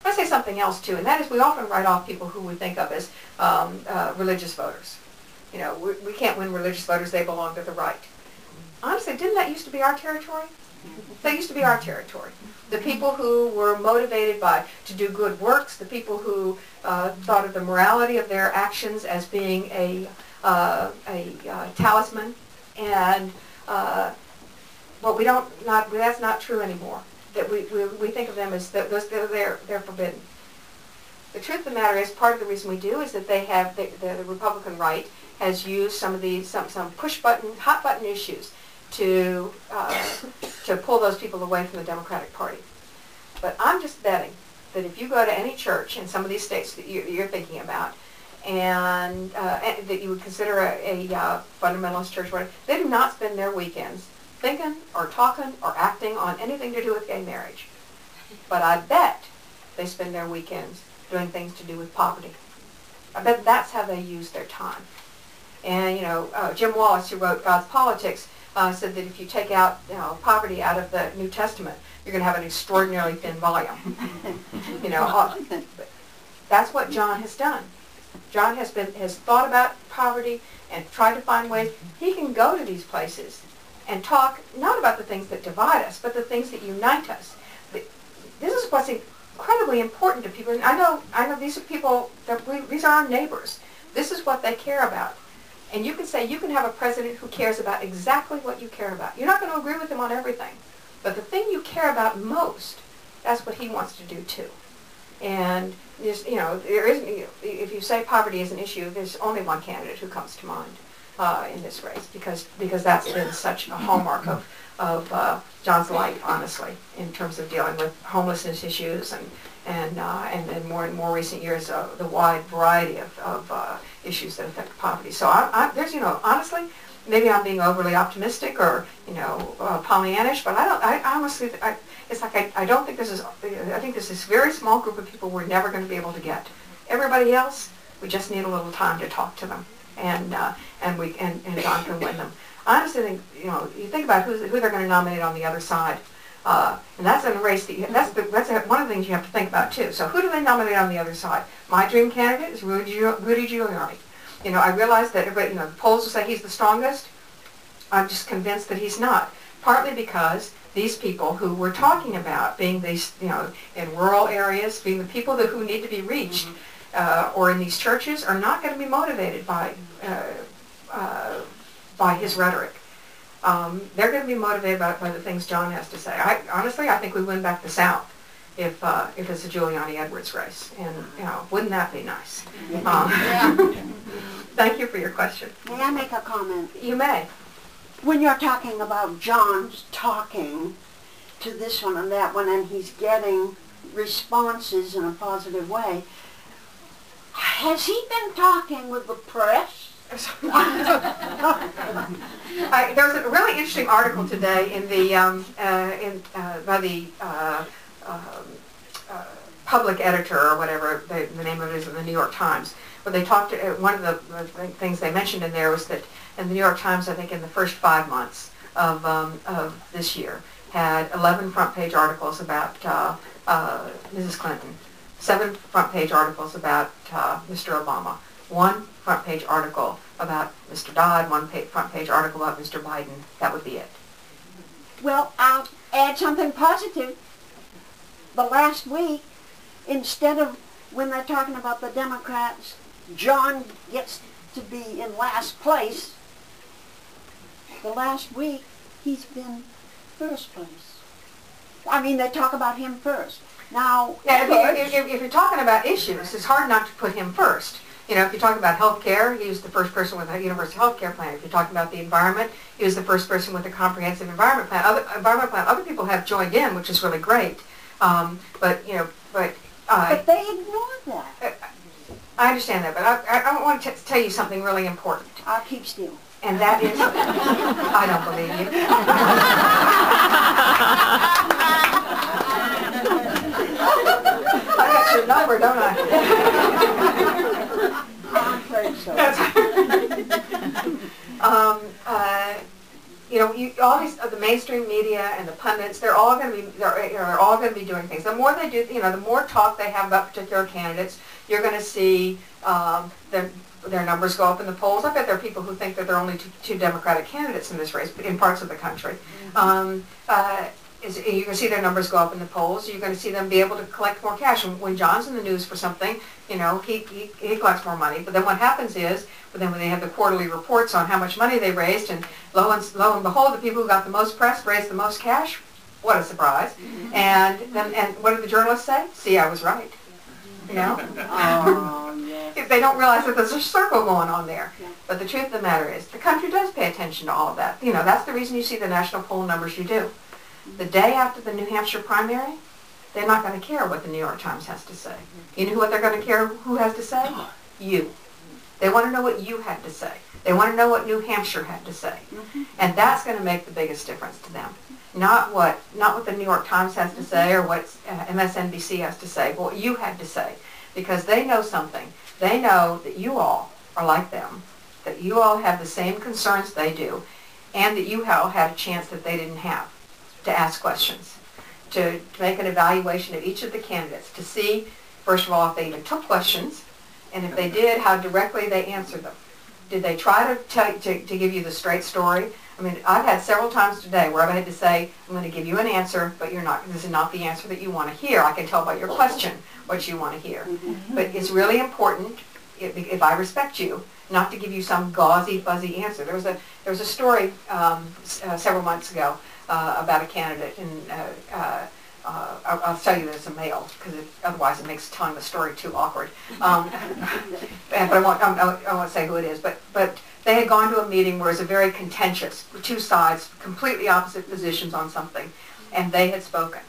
I say something else too, and that is we often write off people who we think of as religious voters. You know, we can't win religious voters, they belong to the right. Honestly, didn't that used to be our territory? That used to be our territory. The people who were motivated to do good works, the people who thought of the morality of their actions as being a talisman, and but that's not true anymore. That we think of them as they're forbidden. The truth of the matter is, part of the reason we do is that the Republican right has used some of these some push button, hot button issues to pull those people away from the Democratic Party. But I'm just betting that if you go to any church in some of these states that you're thinking about, and that you would consider a fundamentalist church, they do not spend their weekends thinking or talking or acting on anything to do with gay marriage. But I bet they spend their weekends doing things to do with poverty. I bet that's how they use their time. And, you know, Jim Wallace, who wrote God's Politics, said that if you take out, poverty out of the New Testament, you're going to have an extraordinarily thin volume. That's what John has done. John has thought about poverty and tried to find ways. He can go to these places and talk not about the things that divide us, but the things that unite us. This is what's incredibly important to people. And I know these are people these are our neighbors. This is what they care about. And you can say you can have a president who cares about exactly what you care about. You're not going to agree with him on everything, but the thing you care about most, that's what he wants to do too. And there's, there isn't. If you say poverty is an issue, there's only one candidate who comes to mind in this race, because that's been such a hallmark of John's life, honestly, in terms of dealing with homelessness issues and in more recent years the wide variety of issues that affect poverty. So there's honestly, maybe I'm being overly optimistic or Pollyannish, but I honestly it's like I don't think this is. I think this is a very small group of people we're never going to be able to get. Everybody else, we just need a little time to talk to them, and John can win them. I honestly think you think about who they're going to nominate on the other side, and that's in a race that's one of the things you have to think about too. So who do they nominate on the other side? My dream candidate is Rudy Giuliani. I realize that everybody, the polls will say he's the strongest. I'm just convinced that he's not. Partly because these people who we're talking about, being these, in rural areas, being the people who need to be reached, or in these churches, are not going to be motivated by his rhetoric. They're going to be motivated by the things John has to say. Honestly, I think we win back the South if it's a Giuliani-Edwards race, and wouldn't that be nice? Thank you for your question. May I make a comment? You may. When you're talking about John's talking to this one and that one, and he's getting responses in a positive way, has he been talking with the press? There was a really interesting article today in the by the public editor, or whatever the name of it is, in the New York Times, where they talked. One of the things they mentioned in there was that in the New York Times, I think in the first 5 months of this year, had 11 front-page articles about Mrs. Clinton, 7 front-page articles about Mr. Obama, 1 front-page article about Mr. Dodd, 1 front-page article about Mr. Biden. That would be it. Well, I'll add something positive. The last week, instead of when they're talking about the Democrats, John gets to be in last place. The last week, he's been first place. I mean, they talk about him first. Now, if you're talking about issues, it's hard not to put him first. If you're talking about health care, he was the first person with a universal health care plan. If you're talking about the environment, he was the first person with a comprehensive environment plan. Other people have joined in, which is really great. But they ignore that. I understand that, but I want to tell you something really important. I'll keep still. And that is, I don't believe you. I got your number, don't I? I'm afraid so. All these the mainstream media and the pundits, they're all going to be doing things. The more they do, the more talk they have about particular candidates, you're going to see their numbers go up in the polls. I bet there are people who think that there are only two Democratic candidates in this race in parts of the country. You're going to see their numbers go up in the polls. You're going to see them be able to collect more cash. When John's in the news for something, he collects more money. But then what happens is, when they have the quarterly reports on how much money they raised, and lo and behold, the people who got the most press raised the most cash. What a surprise! And what did the journalists say? See, I was right. Oh, yes. If they don't realize that there's a circle going on there. Yeah. But the truth of the matter is, the country does pay attention to all of that. That's the reason you see the national poll numbers you do. The day after the New Hampshire primary, they're not going to care what the New York Times has to say. You know what they're going to care who has to say? You. They want to know what you had to say. They want to know what New Hampshire had to say. And that's going to make the biggest difference to them. Not what the New York Times has to say or what MSNBC has to say, but what you had to say. Because they know something. They know that you all are like them, that you all have the same concerns they do, and that you all had a chance that they didn't have to ask questions, to make an evaluation of each of the candidates, to see, first of all, if they even took questions, and if they did, how directly they answered them. Did they try to give you the straight story? I mean, I've had several times today where I've had to say, I'm going to give you an answer, but this is not the answer that you want to hear. I can tell by your question what you want to hear. But it's really important, if I respect you, not to give you some gauzy, fuzzy answer. There was a story several months ago about a candidate, and I'll tell you that it's a male, because otherwise it makes telling the story too awkward. But I won't say who it is. But they had gone to a meeting where it was a very contentious, two sides, completely opposite positions on something, and they had spoken,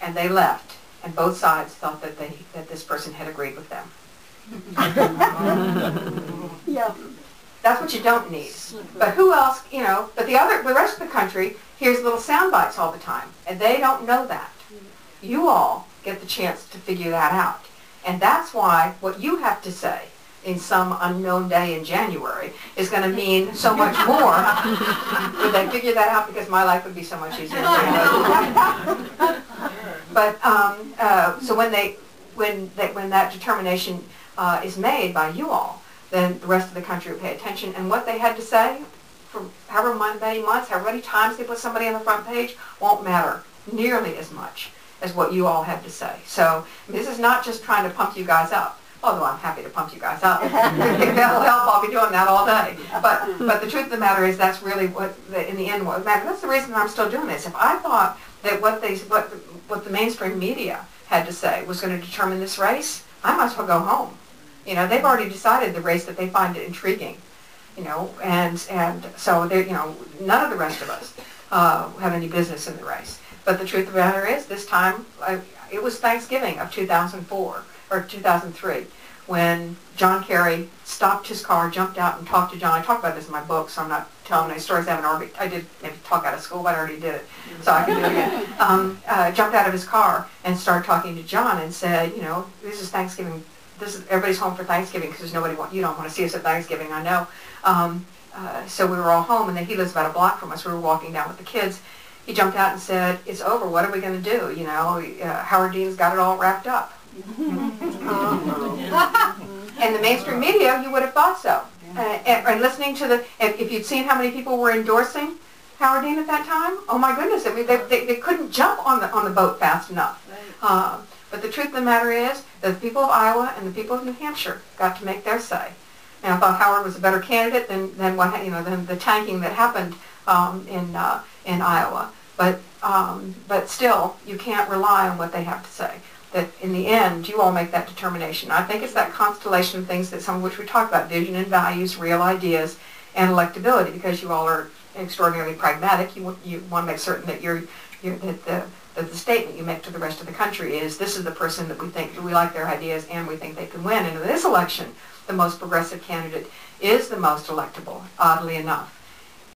and they left, and both sides thought that this person had agreed with them. Yeah. That's what you don't need. But who else, but the rest of the country hears little sound bites all the time, and they don't know that. You all get the chance to figure that out. And that's why what you have to say in some unknown day in January is going to mean so much more. Would they figure that out? Because my life would be so much easier. But so when that determination is made by you all, then the rest of the country will pay attention. And what they had to say, for however many months, however many times they put somebody on the front page, won't matter nearly as much as what you all have to say. So this is not just trying to pump you guys up, although I'm happy to pump you guys up. That'll help. I'll be doing that all day. But the truth of the matter is, that's really in the end what matters. That's the reason I'm still doing this. If I thought that what the mainstream media had to say was going to determine this race, I might as well go home. They've already decided the race that they find intriguing. And so none of the rest of us have any business in the race. But the truth of the matter is, this time, it was Thanksgiving of 2004, or 2003, when John Kerry stopped his car, jumped out and talked to John. I talk about this in my book, so I'm not telling any stories I did maybe talk out of school, but I already did it, so I can do it again. Jumped out of his car and started talking to John and said, this is Thanksgiving. Everybody's home for Thanksgiving because you don't want to see us at Thanksgiving, I know. So we were all home, and then he lives about a block from us. We were walking down with the kids. He jumped out and said, it's over. What are we going to do? Howard Dean's got it all wrapped up. And the mainstream media, you would have thought so. And listening to if you'd seen how many people were endorsing Howard Dean at that time, oh my goodness, I mean, they couldn't jump on the boat fast enough. But the truth of the matter is that the people of Iowa and the people of New Hampshire got to make their say. And I thought Howard was a better candidate than the tanking that happened in Iowa. But still, you can't rely on what they have to say. That in the end, you all make that determination. I think it's that constellation of things that some of which we talked about: vision and values, real ideas, and electability. Because you all are extraordinarily pragmatic, you want to make certain that that the statement you make to the rest of the country is, this is the person that we like their ideas and we think they can win. And in this election, the most progressive candidate is the most electable, oddly enough.